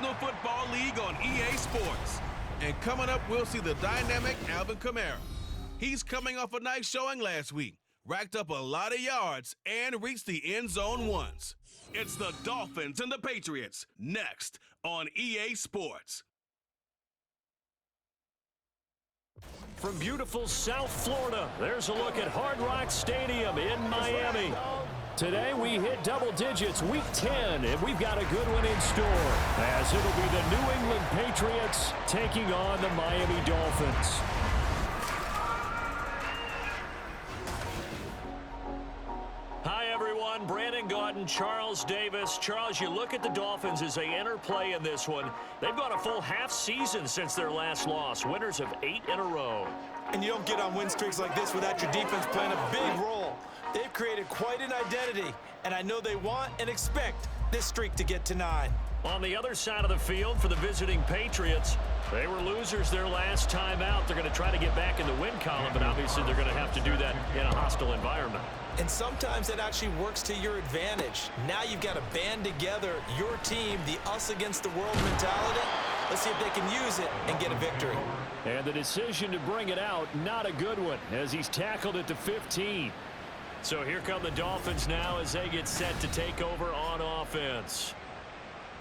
National Football League on EA Sports. And coming up, we'll see the dynamic Alvin Kamara. He's coming off a nice showing last week, racked up a lot of yards, and reached the end zone once. It's the Dolphins and the Patriots, next on EA Sports. From beautiful South Florida, there's a look at Hard Rock Stadium in Miami. Today we hit double digits, week 10, and we've got a good one in store, as it'll be the New England Patriots taking on the Miami Dolphins. Hi, everyone. Brandon Gaudin, Charles Davis. Charles, you look at the Dolphins as they enter play in this one. They've gone a full half season since their last loss, winners of 8 in a row. And you don't get on win streaks like this without your defense playing a big role. They've created quite an identity, and I know they want and expect this streak to get to 9. On the other side of the field for the visiting Patriots, they were losers their last time out. They're going to try to get back in the win column, but obviously they're going to have to do that in a hostile environment. And sometimes that actually works to your advantage. Now you've got to band together your team, the us against the world mentality. Let's see if they can use it and get a victory. And the decision to bring it out, not a good one, as he's tackled at the 15. So here come the Dolphins now as they get set to take over on offense.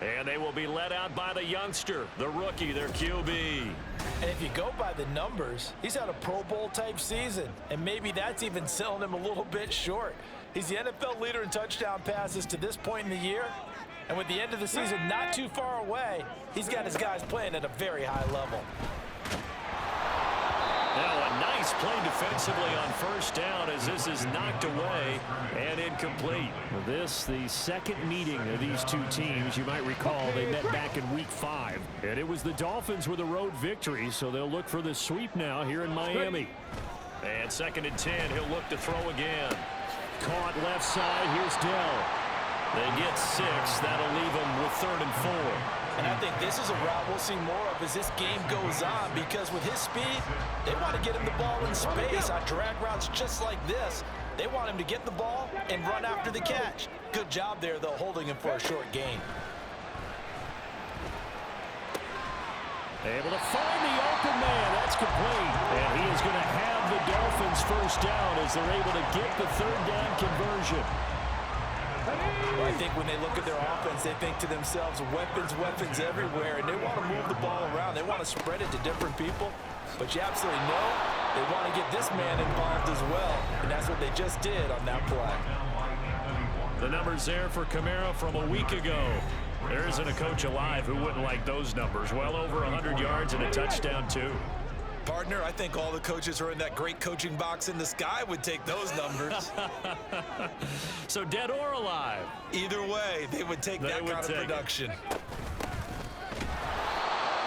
And they will be led out by the youngster, the rookie, their QB. And if you go by the numbers, he's had a Pro Bowl-type season, and maybe that's even selling him a little bit short. He's the NFL leader in touchdown passes to this point in the year, and with the end of the season not too far away, he's got his guys playing at a very high level. Now a nice play defensively on first down as this is knocked away and incomplete. This, the second meeting of these two teams. You might recall they met back in week 5. And it was the Dolphins with a road victory, so they'll look for the sweep now here in Miami. And 2nd and 10, he'll look to throw again. Caught left side, here's Dell. They get 6, that'll leave them with 3rd and 4. And I think this is a route we'll see more of as this game goes on, because with his speed, they want to get him the ball in space on drag routes just like this. They want him to get the ball and run after the catch. Good job there, though, holding him for a short gain. Able to find the open man. That's complete. And he is going to have the Dolphins first down as they're able to get the 3rd down conversion. Well, I think when they look at their offense, they think to themselves, weapons, weapons everywhere, and they want to move the ball around. They want to spread it to different people, but you absolutely know they want to get this man involved as well, and that's what they just did on that play. The numbers there for Kamara from a week ago. There isn't a coach alive who wouldn't like those numbers. Well over 100 yards and a touchdown, too. Partner, I think all the coaches who are in that great coaching box in the sky would take those numbers. So dead or alive? Either way, they would take that kind of production.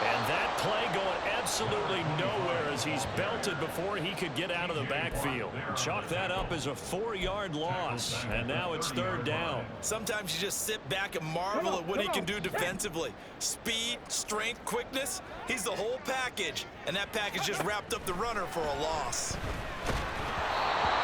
And that play going absolutely nowhere as he's belted before he could get out of the backfield. Chalk that up as a 4-yard loss, and now it's 3rd down. Sometimes you just sit back and marvel at what he can do defensively. Speed, strength, quickness, he's the whole package. And that package just wrapped up the runner for a loss.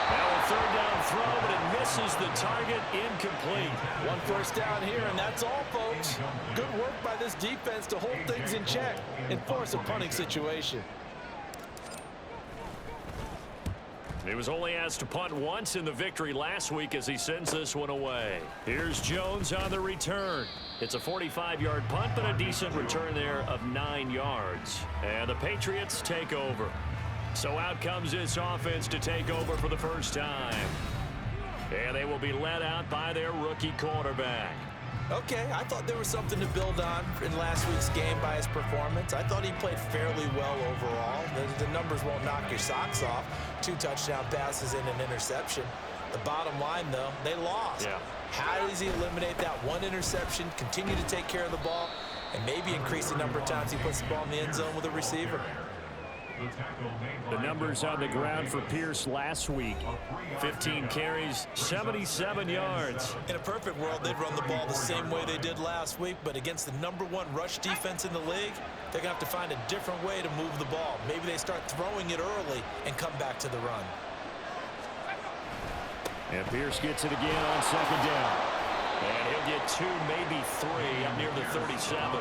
Now a 3rd down throw, but it misses the target, incomplete. 1 first down here, and that's all, folks. Good work by this defense to hold things in check and force a punting situation. He was only asked to punt once in the victory last week as he sends this one away. Here's Jones on the return. It's a 45-yard punt, but a decent return there of 9 yards. And the Patriots take over. So out comes this offense to take over for the first time. And they will be led out by their rookie quarterback. Okay, I thought there was something to build on in last week's game by his performance. I thought he played fairly well overall. The numbers won't knock your socks off. 2 touchdown passes and an interception. The bottom line, though, they lost. Yeah. How does he eliminate that 1 interception, continue to take care of the ball, and maybe increase the number of times he puts the ball in the end zone with a receiver? The numbers on the ground for Pierce last week. 15 carries, 77 yards. In a perfect world, they'd run the ball the same way they did last week, but against the #1 rush defense in the league, they're going to have to find a different way to move the ball. Maybe they start throwing it early and come back to the run. And Pierce gets it again on 2nd down. And he'll get 2, maybe 3 up near the 37.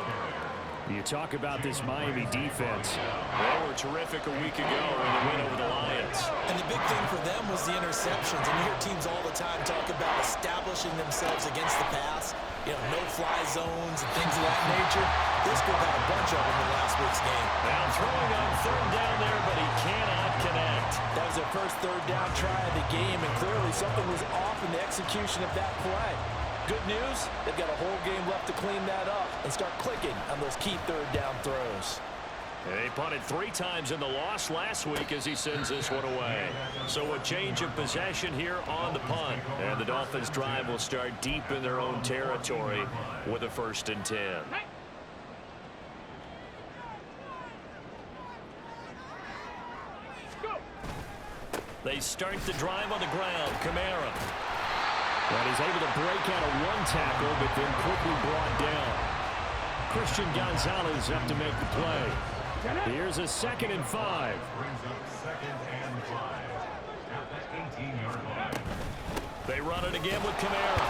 You talk about this Miami defense. They were terrific a week ago in the win over the Lions. And the big thing for them was the interceptions. And you hear teams all the time talk about establishing themselves against the pass, no-fly zones and things of that nature. This group had a bunch of them in last week's game. Now throwing on 3rd down there, but he cannot connect. That was their first 3rd down try of the game, and clearly something was off in the execution of that play. Good news, they've got a whole game left to clean that up and start clicking on those key 3rd down throws. They punted 3 times in the loss last week as he sends this one away. So a change of possession here on the punt. And the Dolphins' drive will start deep in their own territory with a 1st and 10. They start the drive on the ground. Kamara. And he's able to break out of 1 tackle, but then quickly brought down. Christian Gonzalez up to make the play. Here's a 2nd and 5. They run it again with Kamara.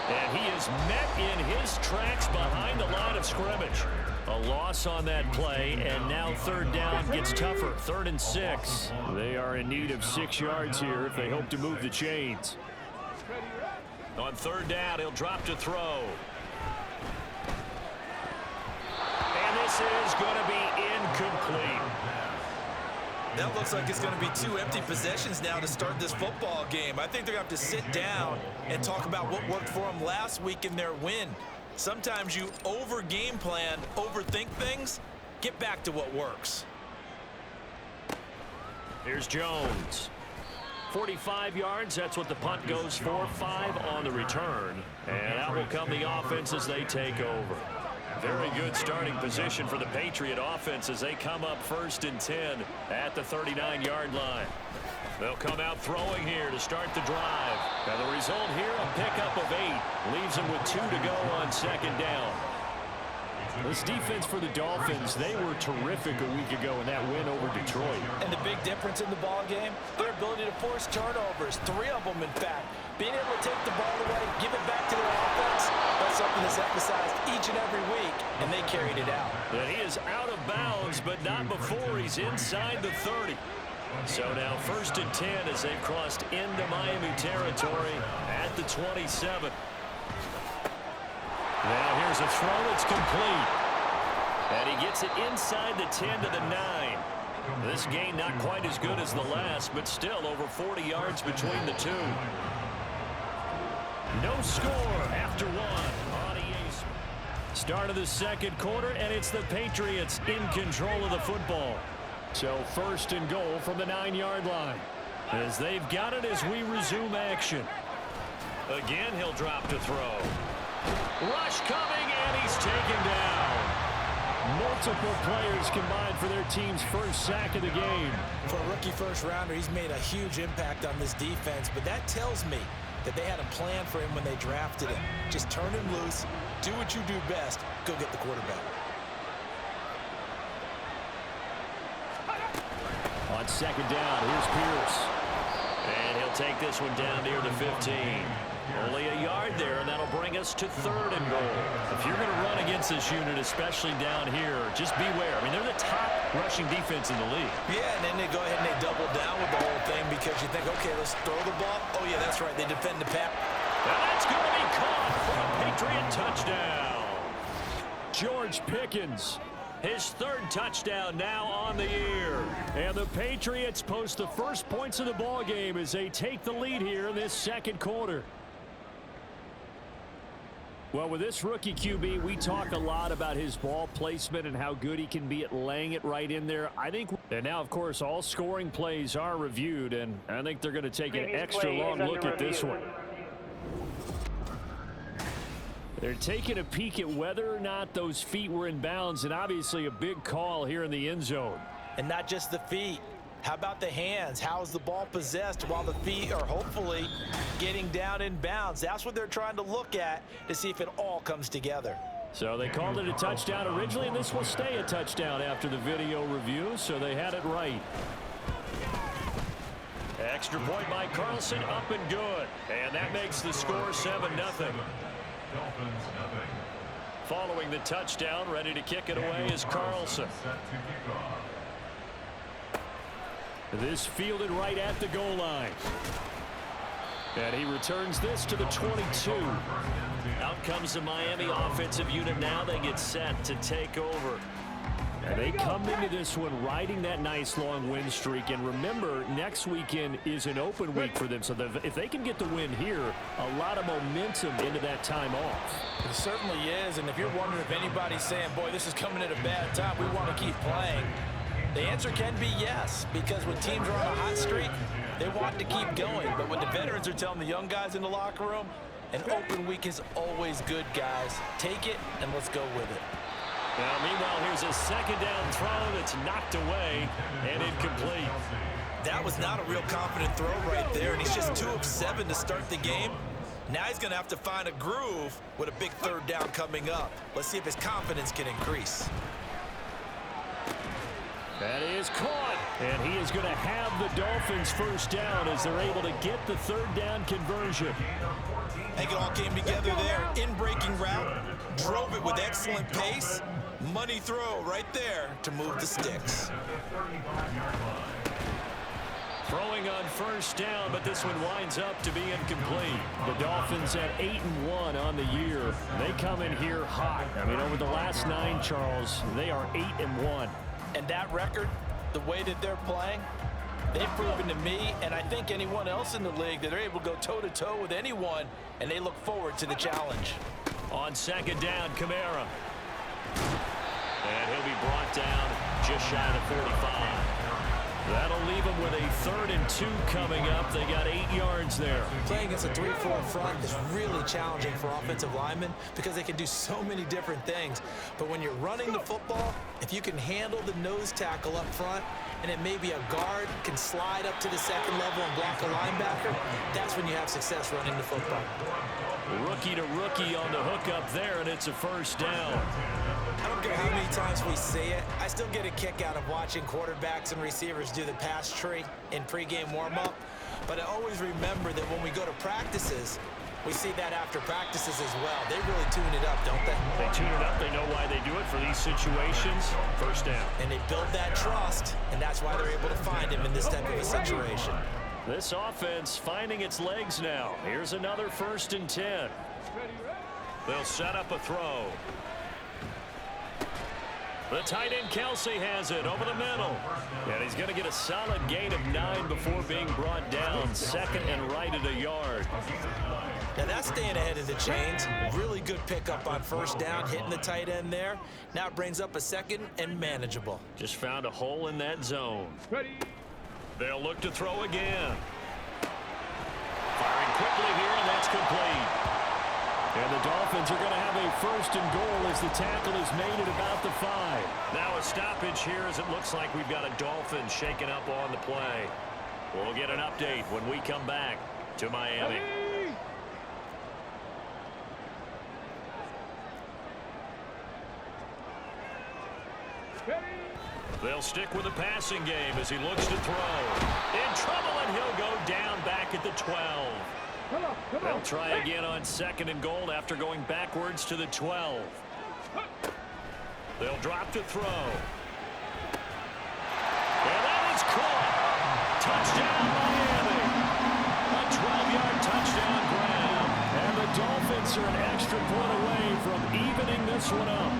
And he is met in his tracks behind the line of scrimmage. A loss on that play, and now 3rd down gets tougher. 3rd and 6. They are in need of 6 yards here if they hope to move the chains. On 3rd down, he'll drop to throw. And this is going to be incomplete. That looks like it's going to be 2 empty possessions now to start this football game. I think they're going to have to sit down and talk about what worked for them last week in their win. Sometimes you over-game plan, overthink things. Get back to what works. Here's Jones. 45 yards, that's what the punt goes for. 5 on the return. And out will come the offense as they take over. Very good starting position for the Patriot offense as they come up 1st and 10 at the 39-yard line. They'll come out throwing here to start the drive. Now the result here, a pickup of 8. Leaves them with 2 to go on 2nd down. This defense for the Dolphins, they were terrific a week ago in that win over Detroit. And the big difference in the ball game, their ability to force turnovers, 3 of them in fact. Being able to take the ball away, give it back to their offense, that's something that's emphasized each and every week, and they carried it out. And he is out of bounds, but not before he's inside the 30. So now 1st and 10 as they've crossed into Miami territory at the 27. Now here's a throw that's complete. And he gets it inside the 10 to the 9. This gain not quite as good as the last, but still over 40 yards between the 2. No score after 1 on EA Sports. Start of the 2nd quarter, and it's the Patriots in control of the football. So 1st and goal from the 9-yard line. As they've got it as we resume action. Again, he'll drop to throw. Rush coming, and he's taken down. Multiple players combined for their team's 1st sack of the game. For a rookie 1st-rounder, he's made a huge impact on this defense, but that tells me that they had a plan for him when they drafted him. Just turn him loose, do what you do best, go get the quarterback. On 2nd down, here's Pierce. And he'll take this one down near the 15. Only a yard there, and that'll bring us to 3rd and goal. If you're going to run against this unit, especially down here, just beware. I mean, they're the top rushing defense in the league. Yeah, and then they go ahead and they double down with the whole thing because you think, okay, let's throw the ball. Oh, yeah, that's right. They defend the pass. And that's going to be caught for a Patriot touchdown. George Pickens. His 3rd touchdown now on the year. And the Patriots post the first points of the ball game as they take the lead here in this 2nd quarter. Well, with this rookie QB, we talk a lot about his ball placement and how good he can be at laying it right in there. And now, of course, all scoring plays are reviewed, and I think they're going to take an extra long look at this one. They're taking a peek at whether or not those feet were in bounds, and obviously a big call here in the end zone. And not just the feet. How about the hands? How is the ball possessed while the feet are hopefully getting down in bounds? That's what they're trying to look at to see if it all comes together. So they called it a touchdown originally, and this will stay a touchdown after the video review, so they had it right. Extra point by Carlson, up and good. And that makes the score 7-0. Following the touchdown, ready to kick it away is Carlson. This fielded right at the goal line. And he returns this to the 22. Out comes the Miami offensive unit now. They get set to take over. And they come into this one riding that nice long win streak. And remember, next weekend is an open week for them. So if they can get the win here, a lot of momentum into that time off. It certainly is. And if you're wondering if anybody's saying, boy, this is coming at a bad time, we want to keep playing, the answer can be yes. Because when teams are on a hot streak, they want to keep going. But when the veterans are telling the young guys in the locker room, an open week is always good, guys. Take it, and let's go with it. Now, meanwhile, here's a second down throw that's knocked away and incomplete. That was not a real confident throw right there, and he's just 2 of 7 to start the game. Now he's going to have to find a groove with a big third down coming up. Let's see if his confidence can increase. That is caught, and he is going to have the Dolphins first down as they're able to get the third down conversion. I think it all came together there. In-breaking route, drove it with excellent pace. Money throw right there to move the sticks. Throwing on first down, but this one winds up to be incomplete. The Dolphins at 8-1 on the year. They come in here hot. I mean, over the last 9, Charles, they are 8-1. And that record, the way that they're playing, they've proven to me, and I think anyone else in the league, that they're able to go toe-to-toe with anyone, and they look forward to the challenge. On second down, Kamara. And he'll be brought down just shy of the 45. That'll leave them with a 3rd and 2 coming up. They got 8 yards there. Playing against a 3-4 front is really challenging for offensive linemen because they can do so many different things. But when you're running the football, if you can handle the nose tackle up front, and it may be a guard can slide up to the second level and block a linebacker, that's when you have success running the football. Rookie to rookie on the hook up there, and it's a first down. I don't care how many times we see it. I still get a kick out of watching quarterbacks and receivers do the pass tree in pregame warm-up. But I always remember that when we go to practices, we see that after practices as well. They really tune it up, don't they? They tune it up. They know why they do it for these situations. First down. And they build that trust, and that's why they're able to find him in this type of a situation. This offense finding its legs now. Here's another 1st and 10. They'll set up a throw. The tight end Kelsey has it over the middle. And he's going to get a solid gain of 9 before being brought down. Second and right at a yard. Now that's staying ahead of the chains. Really good pickup on first down, hitting the tight end there. Now it brings up a 2nd and manageable. Just found a hole in that zone. They'll look to throw again. Firing quickly here, and that's complete. And the Dolphins are going to have a 1st and goal as the tackle is made at about the 5. Now a stoppage here as it looks like we've got a Dolphin shaken up on the play. We'll get an update when we come back to Miami. They'll stick with the passing game as he looks to throw. In trouble, and he'll go down back at the 12. They'll try again on 2nd and goal after going backwards to the 12. They'll drop to throw. And that is caught. Touchdown, Miami. A 12-yard touchdown grab. And the Dolphins are an extra point away from evening this one up.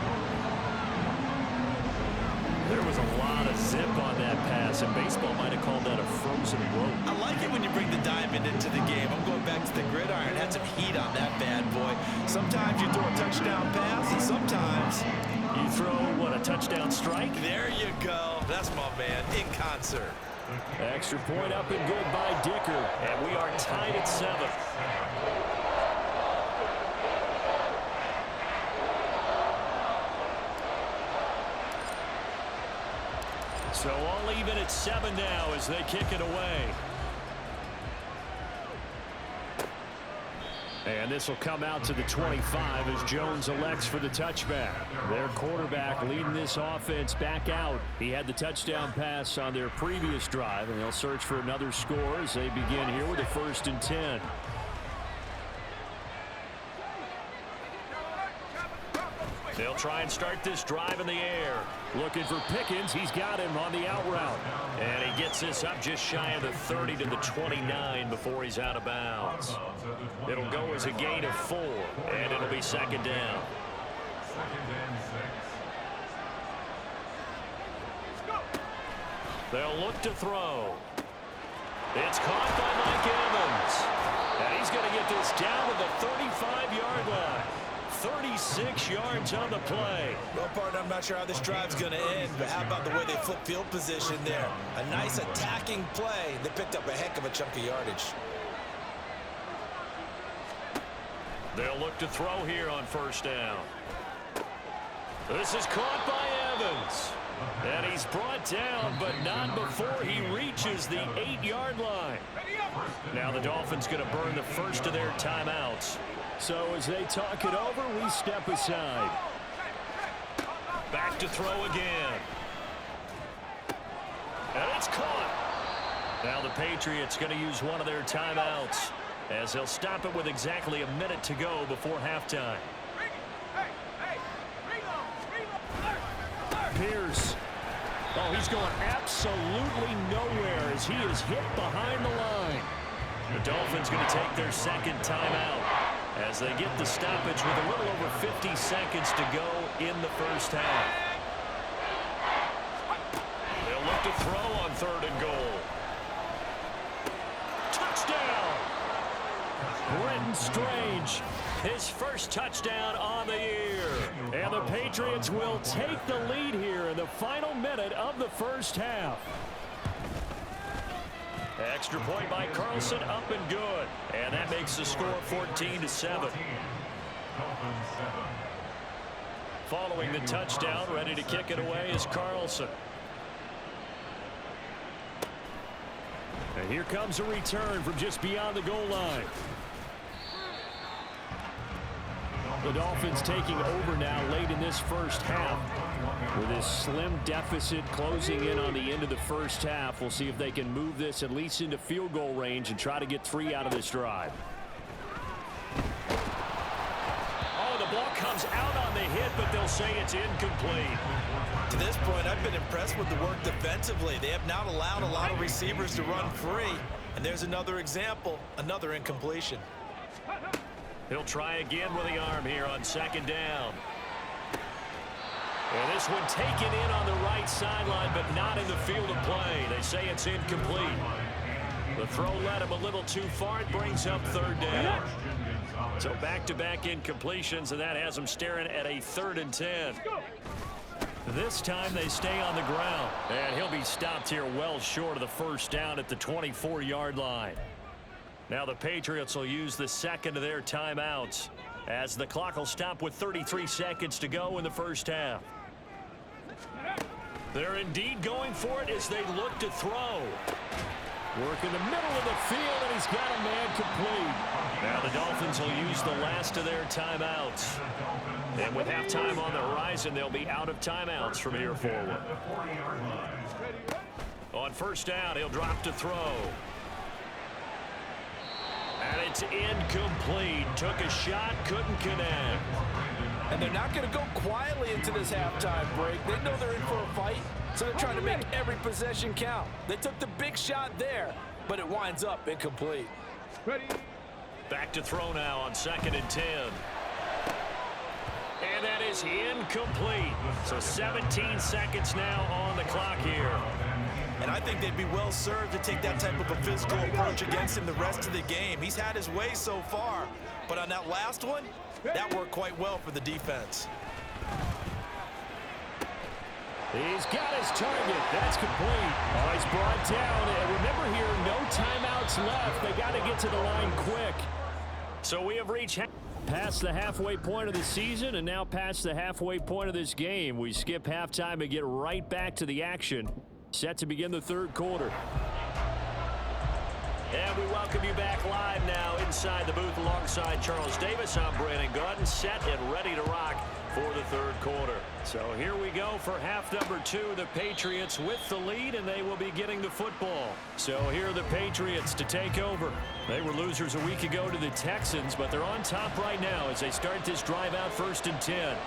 There was a lot of zip on that pass, and baseball might have called that a frozen rope. I like it when you bring the diamond into the game. I'm going back to the gridiron. Had some heat on that bad boy. Sometimes you throw a touchdown pass, and sometimes you throw, what, a touchdown strike? There you go. That's my man, in concert. Extra point up and good by Dicker, and we are tied at 7. So all even at 7 now as they kick it away. And this will come out to the 25 as Jones elects for the touchback. Their quarterback leading this offense back out. He had the touchdown pass on their previous drive, and they'll search for another score as they begin here with a 1st and 10. They'll try and start this drive in the air. Looking for Pickens. He's got him on the out route. And he gets this up just shy of the 30 to the 29 before he's out of bounds. It'll go as a gain of 4, and it'll be 2nd down. They'll look to throw. It's caught by Mike Evans. And he's going to get this down to the 35-yard line. 36 yards on the play. Well, partner, I'm not sure how this drive's going to end, but how about the way they flip field position there? A nice attacking play. They picked up a heck of a chunk of yardage. They'll look to throw here on 1st down. This is caught by Evans. And he's brought down, but not before he reaches the 8-yard line. Now the Dolphins going to burn the first of their timeouts. So as they talk it over, we step aside. Back to throw again. And it's caught. Now the Patriots going to use one of their timeouts as they'll stop it with exactly a minute to go before halftime. Pierce. Oh, he's going absolutely nowhere as he is hit behind the line. The Dolphins going to take their 2nd timeout as they get the stoppage with a little over 50 seconds to go in the 1st half. They'll look to throw on 3rd and goal. Touchdown! Brenton Strange, his first touchdown on the year. And the Patriots will take the lead here in the final minute of the 1st half. Extra point by Carlson, up and good. And that makes the score 14-7. Following the touchdown, ready to kick it away is Carlson. And here comes a return from just beyond the goal line. The Dolphins taking over now late in this 1st half. With this slim deficit closing in on the end of the 1st half, we'll see if they can move this at least into field goal range and try to get 3 out of this drive. Oh, the ball comes out on the hit, but they'll say it's incomplete. To this point, I've been impressed with the work defensively. They have not allowed a lot of receivers to run free. And there's another example, another incompletion. He'll try again with the arm here on 2nd down. And this one taken in on the right sideline, but not in the field of play. They say it's incomplete. The throw led him a little too far. It brings up 3rd down. So back-to-back incompletions, and that has them staring at a 3rd and 10. This time they stay on the ground. And he'll be stopped here well short of the 1st down at the 24-yard line. Now the Patriots will use the 2nd of their timeouts as the clock will stop with 33 seconds to go in the 1st half. They're indeed going for it as they look to throw. Work in the middle of the field, and he's got a man complete. Now the Dolphins will use the last of their timeouts. And with halftime on the horizon, they'll be out of timeouts from here forward. On 1st down, he'll drop to throw. And it's incomplete. Took a shot, couldn't connect. And they're not going to go quietly into this halftime break. They know they're in for a fight, so they're trying to make every possession count. They took the big shot there, but it winds up incomplete. Ready. Back to throw now on 2nd and 10. And that is incomplete. So 17 seconds now on the clock here. And I think they'd be well served to take that type of a physical approach against him the rest of the game. He's had his way so far, but on that last one, that worked quite well for the defense. He's got his target. That's complete. Oh, he's brought down. And remember here, no timeouts left. They got to get to the line quick. So we have reached past the halfway point of the season and now past the halfway point of this game. We skip halftime and get right back to the action. Set to begin the 3rd quarter. And we welcome you back live now inside the booth alongside Charles Davis. I'm Brandon Gaudin, set and ready to rock for the third quarter. So here we go for half number 2. The Patriots with the lead, and they will be getting the football. So here are the Patriots to take over. They were losers a week ago to the Texans, but they're on top right now as they start this drive out 1st and 10.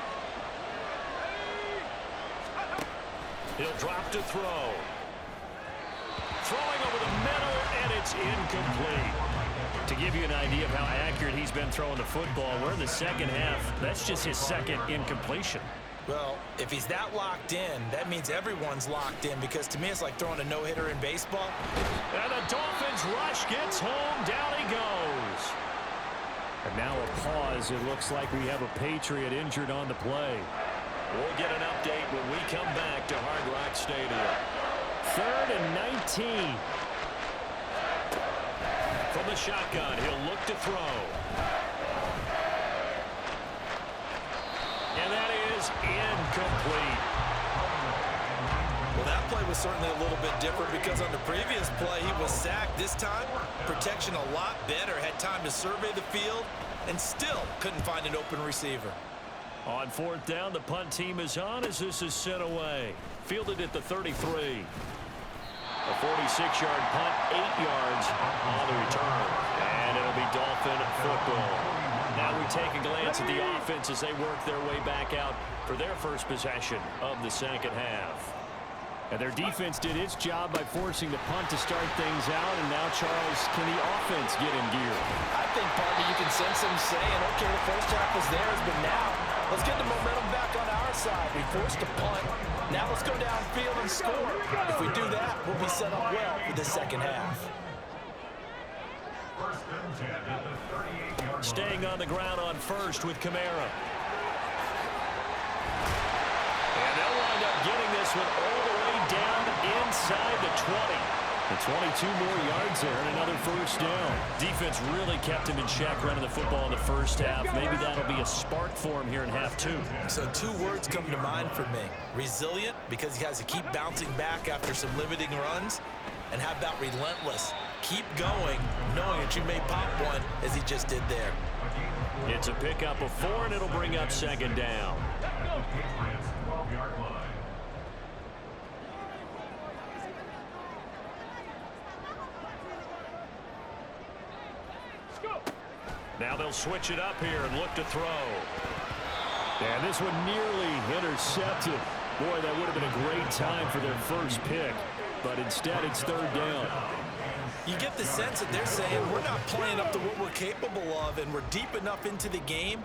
He'll drop to throw. Throwing over the middle, and it's incomplete. To give you an idea of how accurate he's been throwing the football, we're in the second half. That's just his second incompletion. Well, if he's that locked in, that means everyone's locked in, because to me it's like throwing a no-hitter in baseball. And the Dolphins rush gets home. Down he goes. And now a pause. It looks like we have a Patriot injured on the play. We'll get an update when we come back to Hard Rock Stadium. 3rd and 19. From the shotgun, he'll look to throw. And that is incomplete. Well, that play was certainly a little bit different, because on the previous play he was sacked. This time, protection a lot better. Had time to survey the field and still couldn't find an open receiver. On 4th down, the punt team is on as this is sent away. Fielded at the 33. A 46-yard punt, 8 yards on the return. And it'll be Dolphin football. Now we take a glance at the offense as they work their way back out for their first possession of the second half. And their defense did its job by forcing the punt to start things out. And now, Charles, can the offense get in gear? I think, partner, you can sense them saying, okay, the first half was theirs, but now let's get the momentum back on our side. We forced a punt. Now let's go downfield and score. If we do that, we'll be set up well for the second half. Staying on the ground on first with Kamara. And they'll wind up getting this one all the way down inside the 20. And 22 more yards there and another first down. Defense really kept him in check running the football in the first half. Maybe that'll be a spark for him here in half 2. So 2 words come to mind for me. Resilient, because he has to keep bouncing back after some limiting runs. And how about relentless? Keep going, knowing that you may pop one, as he just did there. It's a pickup of 4, and it'll bring up 2nd down. Now they'll switch it up here and look to throw. And this one nearly intercepted. Boy, that would have been a great time for their first pick. But instead, it's 3rd down. You get the sense that they're saying we're not playing up to what we're capable of, and we're deep enough into the game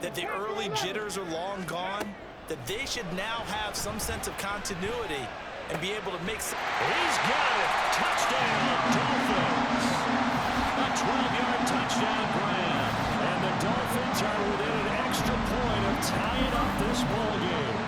that the early jitters are long gone, that they should now have some sense of continuity and be able to make some... He's got it. Touchdown, Dolphins. A 12-yard touchdown grab. And the Dolphins are within an extra point of tying up this ball game.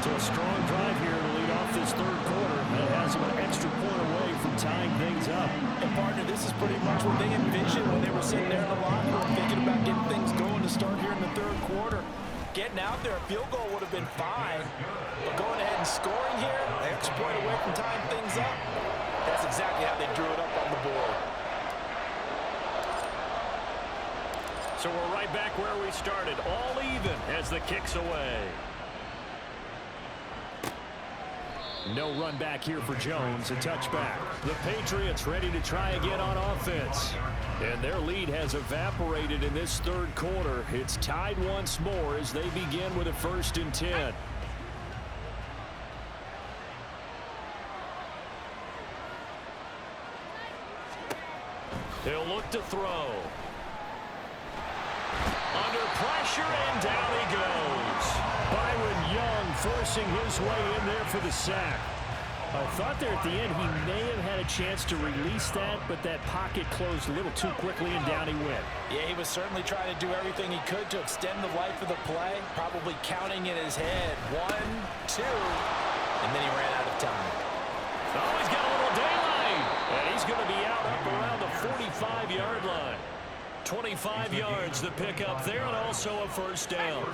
So a strong drive here to lead off this third quarter. That has them an extra point away from tying things up. And, partner, this is pretty much what they envisioned when they were sitting there in the locker room thinking about getting things going to start here in the third quarter. Getting out there, a field goal would have been fine. But going ahead and scoring here, an extra point away from tying things up, that's exactly how they drew it up on the board. So we're right back where we started, all even as the kick's away. No run back here for Jones, a touchback. The Patriots ready to try again on offense. And their lead has evaporated in this third quarter. It's tied once more as they begin with a 1st and 10. He'll look to throw. Under pressure, and down he goes. Byron Young forcing his way in there for the sack. I thought there at the end he may have had a chance to release that, but that pocket closed a little too quickly, and down he went. Yeah, he was certainly trying to do everything he could to extend the life of the play, probably counting in his head 1, 2, and then he ran out of time. Oh, he's got a little daylight, and he's going to be out up around the 45-yard line. 25 yards the pickup there, and also a 1st down.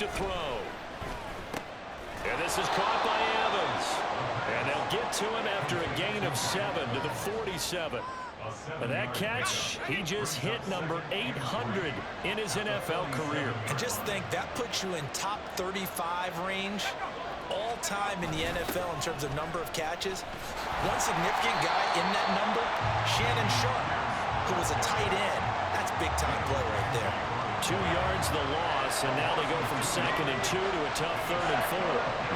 to throw. And this is caught by Evans. And they'll get to him after a gain of 7 to the 47. And that catch, he just hit number 800 in his NFL career. And just think, that puts you in top 35 range all time in the NFL in terms of number of catches. One significant guy in that number, Shannon Sharp, who was a tight end. That's big-time play right there. 2 yards the loss, and now they go from 2nd and 2 to a tough 3rd and 4.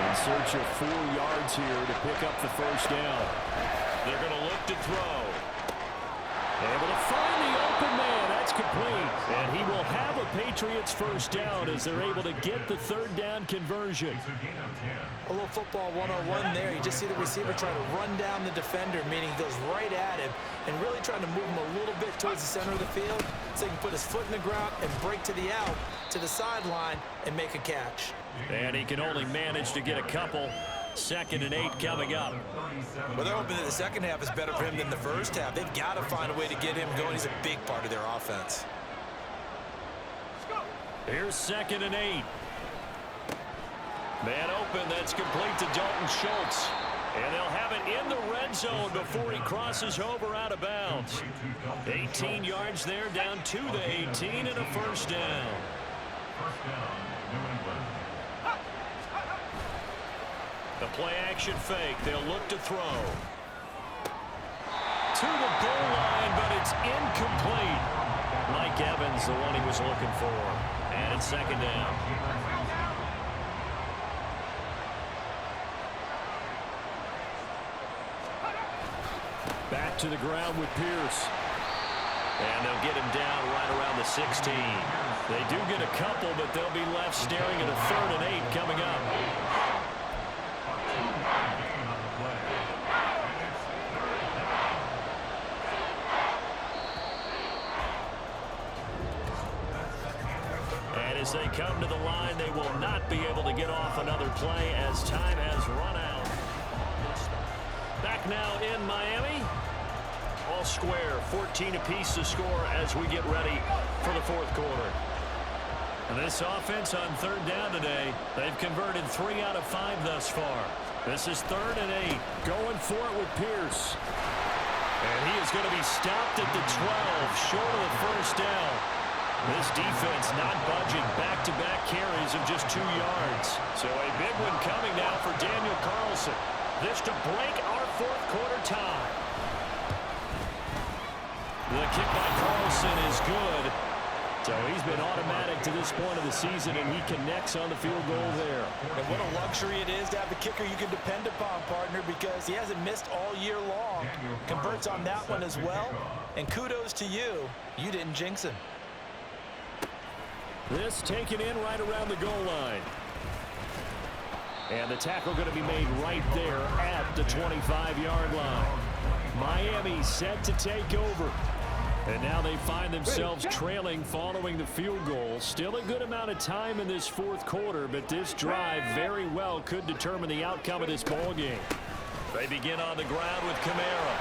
In search of 4 yards here to pick up the first down. They're going to look to throw. Able to find the open man. That's complete. And he will have a Patriots first down as they're able to get the 3rd down conversion. A little football 101 there. You just see the receiver trying to run down the defender, meaning he goes right at him and really trying to move him a little bit towards the center of the field so he can put his foot in the ground and break to the out, to the sideline, and make a catch. And he can only manage to get a couple. 2nd and 8 coming up. Well, they're hoping that the second half is better for him than the first half. They've got to find a way to get him going. He's a big part of their offense. Here's 2nd and 8. Man open, that's complete to Dalton Schultz. And they'll have it in the red zone before he crosses over out of bounds. 18 yards there, down to the 18, and a first down. The play-action fake. They'll look to throw. To the goal line, but it's incomplete. Mike Evans, the one he was looking for. And it's 2nd down. Back to the ground with Pierce. And they'll get him down right around the 16. They do get a couple, but they'll be left staring at a 3rd and 8 coming up. As they come to the line, they will not be able to get off another play as time has run out. Back now in Miami. All square, 14 apiece to score as we get ready for the 4th quarter. And this offense on 3rd down today, they've converted 3 out of 5 thus far. This is 3rd and 8, going for it with Pierce. And he is going to be stopped at the 12, short of the first down. This defense not budging, back-to-back carries of just 2 yards. So a big one coming now for Daniel Carlson. This to break our 4th quarter tie. The kick by Carlson is good. So he's been automatic to this point of the season, and he connects on the field goal there. And what a luxury it is to have a kicker you can depend upon, partner, because he hasn't missed all year long. Converts on that one as well. And kudos to you. You didn't jinx him. This taken in right around the goal line. And the tackle going to be made right there at the 25-yard line. Miami set to take over. And now they find themselves trailing following the field goal. Still a good amount of time in this 4th quarter, but this drive very well could determine the outcome of this ball game. They begin on the ground with Kamara.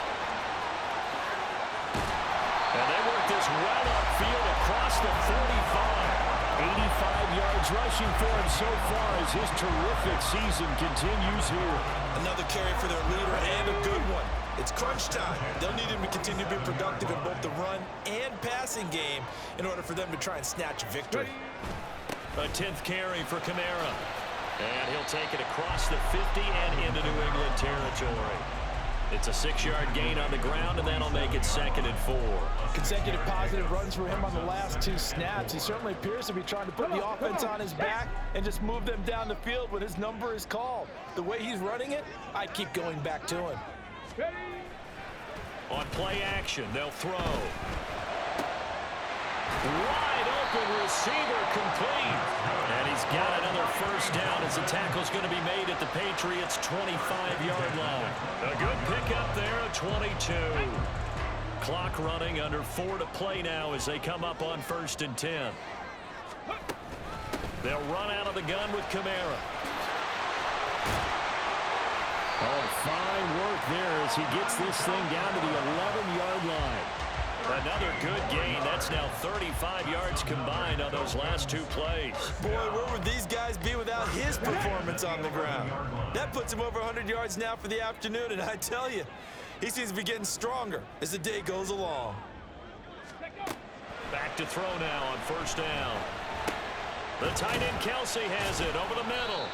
And they work this well upfield across the 45. 85 yards rushing for him so far as his terrific season continues here. Another carry for their leader and a good one. It's crunch time. They'll need him to continue to be productive in both the run and passing game in order for them to try and snatch a victory. A 10th carry for Kamara. And he'll take it across the 50 and into New England territory. It's a 6-yard gain on the ground, and that'll make it 2nd and 4. Consecutive positive runs for him on the last 2 snaps. He certainly appears to be trying to put the offense on his back and just move them down the field when his number is called. The way he's running it, I'd keep going back to him. On play action, they'll throw. Wide open receiver complete. And he's got another first down as the tackle's going to be made at the Patriots' 25-yard line. A good pickup there at 22. Clock running, under 4 to play now as they come up on 1st and 10. They'll run out of the gun with Kamara. Oh, fine work there as he gets this thing down to the 11-yard line. Another good gain. That's now 35 yards combined on those last two plays. Boy, where would these guys be without his performance on the ground? That puts him over 100 yards now for the afternoon, and I tell you, he seems to be getting stronger as the day goes along. Back to throw now on first down. The tight end Kelsey has it over the middle.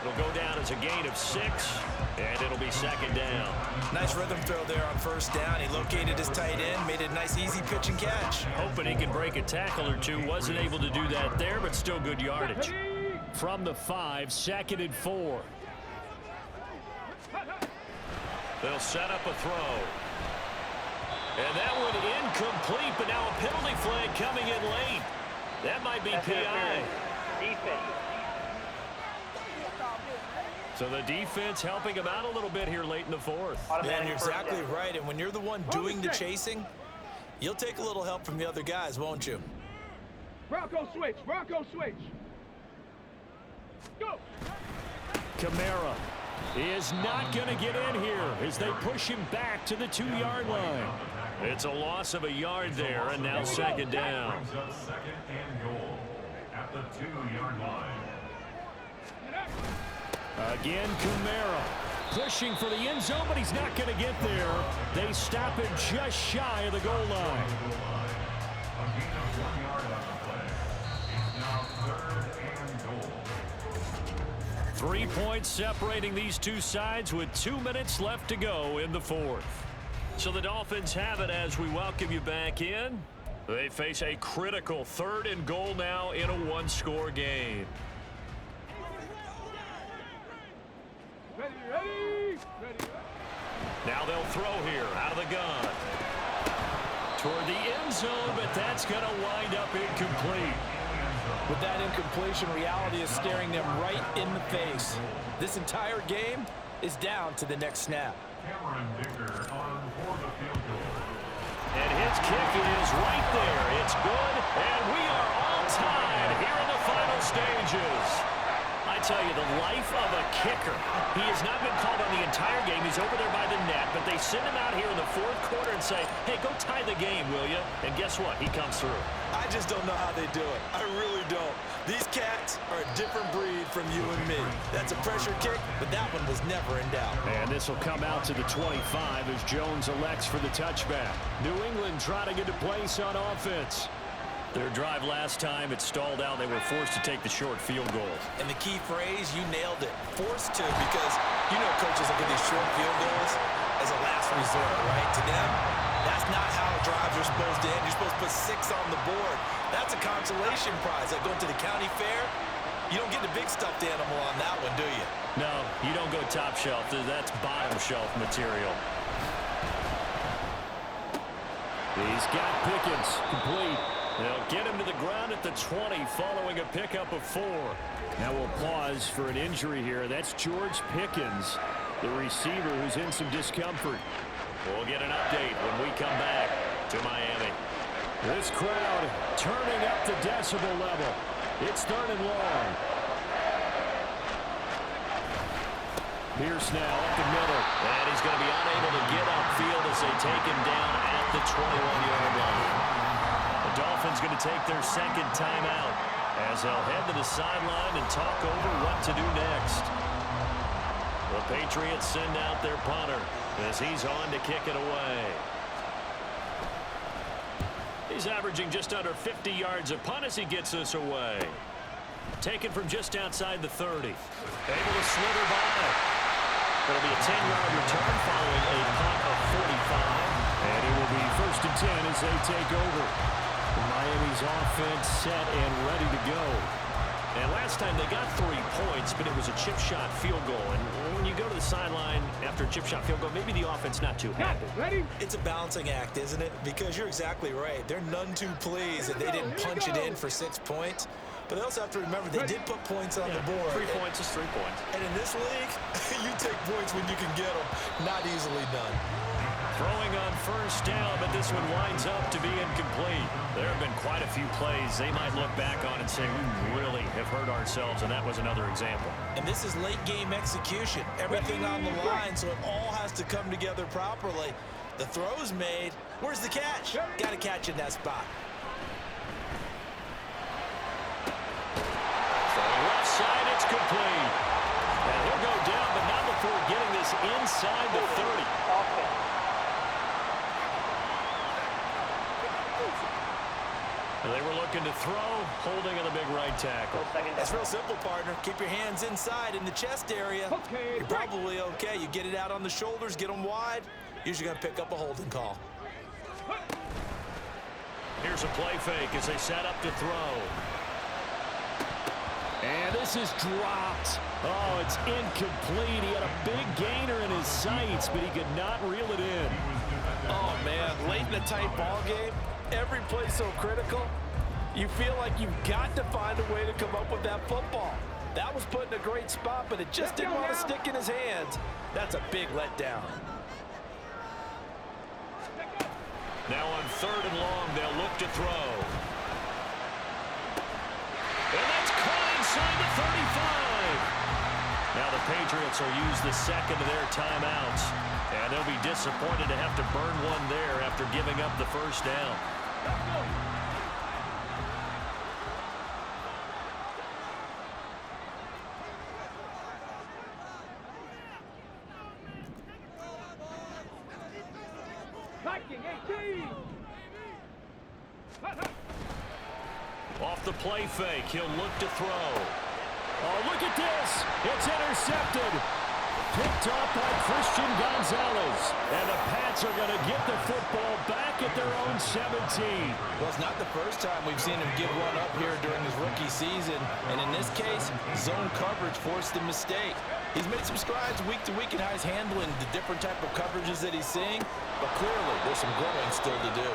It'll go down as a gain of 6, and it'll be second down. Nice rhythm throw there on first down. He located his tight end, made it a nice easy pitch and catch. Hoping he can break a tackle or two. Wasn't able to do that there, but still good yardage. From the 5, 2nd and 4. They'll set up a throw. And that one incomplete, but now a penalty flag coming in late. That might be PI. So the defense helping him out a little bit here late in the 4th. Man, you're exactly right. And when you're the one doing the chasing, you'll take a little help from the other guys, won't you? Bronco switch. Bronco switch. Go. Kamara is not going to get in here as they push him back to the 2-yard line. It's a loss of a yard there, and now second down. Second and goal at the 2-yard line. Again, Kamara pushing for the end zone, but he's not going to get there. They stop it just shy of the goal line. 3 points separating these two sides with 2 minutes left to go in the 4th. So the Dolphins have it as we welcome you back in. They face a critical 3rd and goal now in a 1-score game. Ready. Now they'll throw here out of the gun. Toward the end zone, but that's going to wind up incomplete. With that incompletion, reality is staring them right in the face. This entire game is down to the next snap. And his kick is right there. It's good, and we are all tied here in the final stages. I tell you, the life of a kicker. He has not been called on the entire game. He's over there by the net, but they send him out here in the 4th quarter and say, hey, go tie the game, will you? And guess what? He comes through. I just don't know how they do it. I really don't. These cats are a different breed from you and me. That's a pressure kick, but that one was never in doubt. And this will come out to the 25 as Jones elects for the touchback. New England trying to get a place on offense. Their drive last time, it stalled out. They were forced to take the short field goal. And the key phrase, you nailed it. Forced to, because you know coaches look at these short field goals as a last resort, right? To them, that's not how drives are supposed to end. You're supposed to put 6 on the board. That's a consolation prize. Like going to the county fair, you don't get the big stuffed animal on that one, do you? No, you don't go top shelf. That's bottom shelf material. He's got Pickens complete. They'll get him to the ground at the 20 following a pickup of 4. Now we'll pause for an injury here. That's George Pickens, the receiver who's in some discomfort. We'll get an update when we come back to Miami. This crowd turning up the decibel level. It's 3rd and long. Pierce now up the middle. And he's going to be unable to get upfield as they take him down at the 21-yard line. The Dolphins going to take their 2nd timeout as they'll head to the sideline and talk over what to do next. The Patriots send out their punter as he's on to kick it away. He's averaging just under 50 yards a punt as he gets this away. Taken from just outside the 30. Able to slither by. It'll be a 10-yard return following a punt of 45. And it will be 1st and 10 as they take over. Miami's offense set and ready to go. And last time they got 3 points, but it was a chip shot field goal. And when you go to the sideline after a chip shot field goal, maybe the offense not too happy. Ready? It's a balancing act, isn't it? Because you're exactly right. They're none too pleased that they didn't punch it in for 6 points. But they also have to remember they did put points on the board. 3 points is 3 points. And in this league, you take points when you can get them. Not easily done. Throwing on first down, but this one winds up to be incomplete. There have been quite a few plays they might look back on and say, we really have hurt ourselves, and that was another example. And this is late game execution. Everything on the line, so it all has to come together properly. The throw's made. Where's the catch? Got to catch in that spot. Left side, it's complete. And he'll go down, but not before getting this inside the 30. They were looking to throw, holding on the big right tackle. That's real simple, partner. Keep your hands inside in the chest area. You're probably okay. You get it out on the shoulders, get them wide. Usually going to pick up a holding call. Here's a play fake as they set up to throw. And this is dropped. Oh, it's incomplete. He had a big gainer in his sights, but he could not reel it in. Oh, man, late in a tight ball game, every play so critical, you feel like you've got to find a way to come up with that football. That was put in a great spot, but it just didn't want to stick in his hands. That's a big letdown. Now on 3rd and long, they'll look to throw. And that's caught inside the 35. Now the Patriots will use the second of their timeouts. And they'll be disappointed to have to burn one there after giving up the first down. Off the play fake, he'll look to throw. Oh, look at this. It's intercepted. Picked off by Christian Gonzalez. And the Pats are going to get the football back at their own 17. Well, it's not the first time we've seen him give one up here during his rookie season. And in this case, zone coverage forced the mistake. He's made some strides week to week in how he's handling the different type of coverages that he's seeing. But clearly, there's some growing still to do.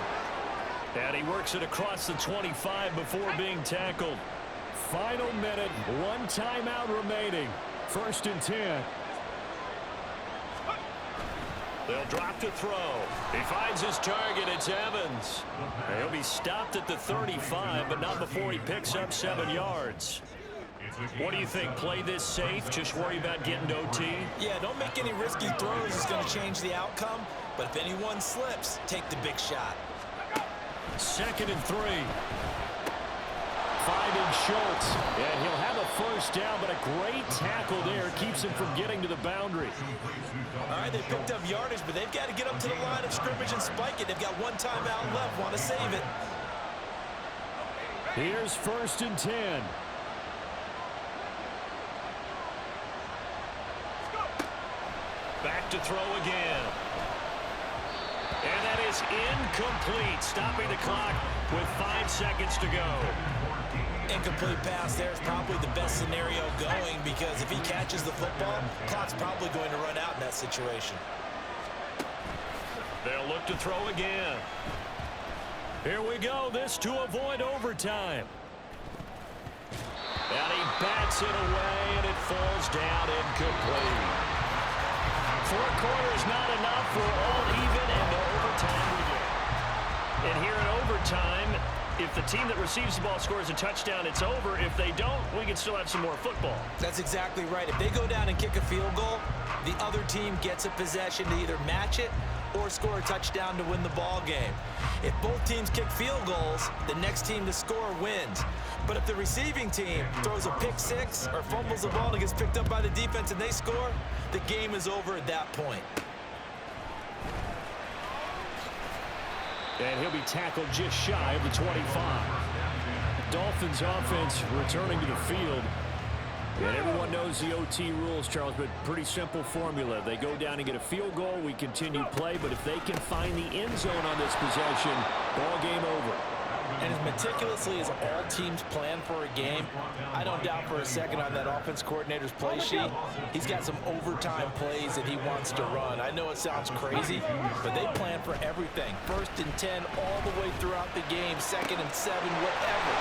And he works it across the 25 before being tackled. Final minute, one timeout remaining. 1st and 10. They'll drop to throw. He finds his target. It's Evans. He'll be stopped at the 35, but not before he picks up 7 yards. What do you think? Play this safe? Just worry about getting to OT? Yeah, don't make any risky throws. It's going to change the outcome. But if anyone slips, take the big shot. 2nd and 3. Finding Schultz. And he'll have a first down, but a great tackle there keeps him from getting to the boundary. All right, they picked up yardage, but they've got to get up to the line of scrimmage and spike it. They've got one timeout left. Want to save it. Here's 1st and 10. Back to throw again. And that is incomplete, stopping the clock with 5 seconds to go. Incomplete pass there is probably the best scenario going because if he catches the football, clock's probably going to run out in that situation. They'll look to throw again. Here we go. This to avoid overtime. And he bats it away, and it falls down incomplete. 4 quarters not enough. We're all even, and no overtime we get. And here in overtime, if the team that receives the ball scores a touchdown, it's over. If they don't, we can still have some more football. That's exactly right. If they go down and kick a field goal, the other team gets a possession to either match it or score a touchdown to win the ball game. If both teams kick field goals, the next team to score wins. But if the receiving team throws a pick six or fumbles the ball and gets picked up by the defense and they score, the game is over at that point. And he'll be tackled just shy of the 25. Dolphins offense returning to the field. And everyone knows the OT rules, Charles, but pretty simple formula. They go down and get a field goal, we continue play, but if they can find the end zone on this possession, ball game over. And as meticulously as all teams plan for a game, I don't doubt for a second on that offense coordinator's play sheet, he's got some overtime plays that he wants to run. I know it sounds crazy, but they plan for everything. 1st and 10 all the way throughout the game, 2nd and 7, whatever.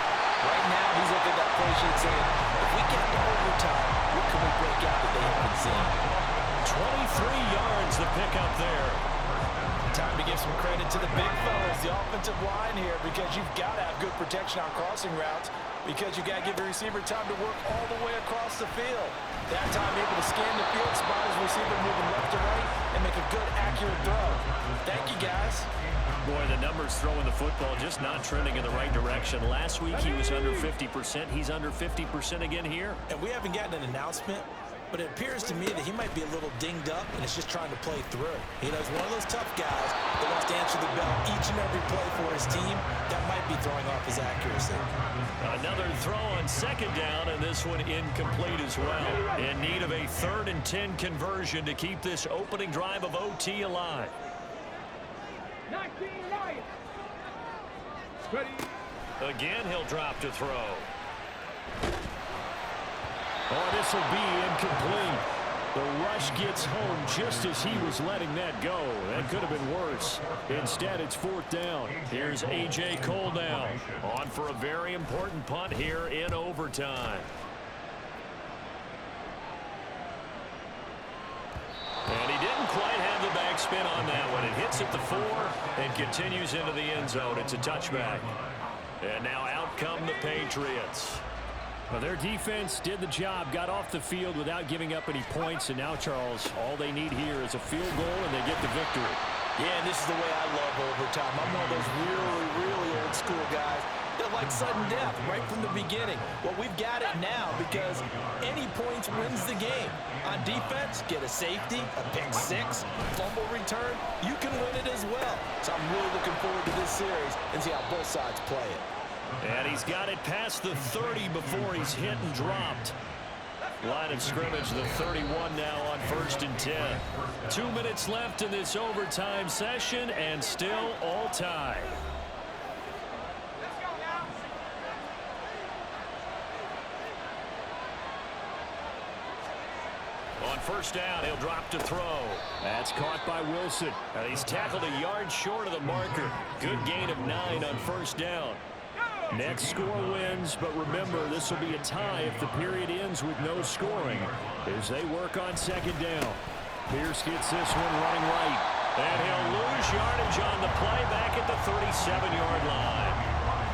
Right now, he's looking at that play sheet saying, if we get to overtime, what can we break out that they haven't seen? 23 yards the pickup there. Time to give some credit to the big fellas, the offensive line here, because you've got to have good protection on crossing routes because you've got to give the receiver time to work all the way across the field. That time able to scan the field, spot his receiver moving left to right, and make a good, accurate throw. Thank you, Boy, the numbers throwing the football just not trending in the right direction. Last week he was under 50%. He's under 50% again here. And we haven't gotten an announcement, but it appears to me that he might be a little dinged up and is just trying to play through. You know, he's one of those tough guys that wants to answer the bell each and every play for his team. That might be throwing off his accuracy. Another throw on second down, and this one incomplete as well. In need of a 3rd and 10 conversion to keep this opening drive of OT alive. 19 Lions. Ready. Again, he'll drop to throw. Oh, this will be incomplete. The rush gets home just as he was letting that go. That could have been worse. Instead, it's 4th down. Here's A.J. Cole now. On for a very important punt here in overtime. And he didn't quite have the backspin on that one. It hits at the 4 and continues into the end zone. It's a touchback. And now out come the Patriots. Well, their defense did the job, got off the field without giving up any points, and now, Charles, all they need here is a field goal, and they get the victory. Yeah, and this is the way I love overtime. I'm one of those really old school guys that like sudden death right from the beginning. Well, we've got it now because any points wins the game. On defense, get a safety, a pick 6, fumble return, you can win it as well. So I'm really looking forward to this series and see how both sides play it. And he's got it past the 30 before he's hit and dropped. Line of scrimmage, the 31 now on 1st and 10. 2 minutes left in this overtime session, and still all tied. On 1st down, he'll drop to throw. That's caught by Wilson. And he's tackled a yard short of the marker. Good gain of 9 on 1st down. Next score wins, but remember, this will be a tie if the period ends with no scoring as they work on 2nd down. Pierce gets this one running right. And he'll lose yardage on the play back at the 37-yard line.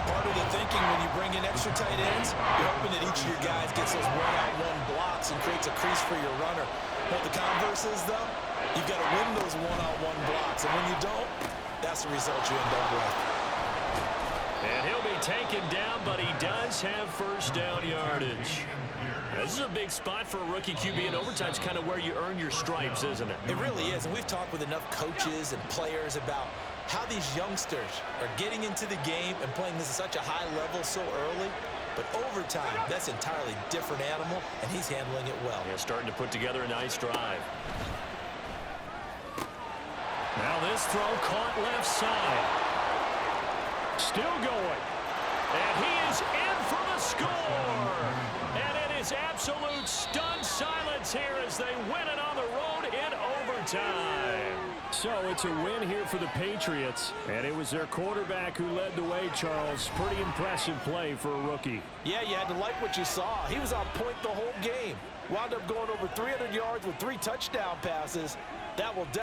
Part of the thinking when you bring in extra tight ends, you're hoping that each of your guys gets those one-on-one blocks and creates a crease for your runner. What the converse is, though, you've got to win those one-on-one blocks. And when you don't, that's the result you end up with. And he'll be taken down, but he does have 1st down yardage. This is a big spot for a rookie QB, and overtime's kind of where you earn your stripes, isn't it? It really is, and we've talked with enough coaches and players about how these youngsters are getting into the game and playing this at such a high level so early. But overtime, that's an entirely different animal, and he's handling it well. Yeah, starting to put together a nice drive. Now this throw caught left side. Still going. And he is in for the score. And it is absolute stunned silence here as they win it on the road in overtime. So it's a win here for the Patriots. And it was their quarterback who led the way, Charles. Pretty impressive play for a rookie. Yeah, you had to like what you saw. He was on point the whole game. Wound up going over 300 yards with 3 touchdown passes. That will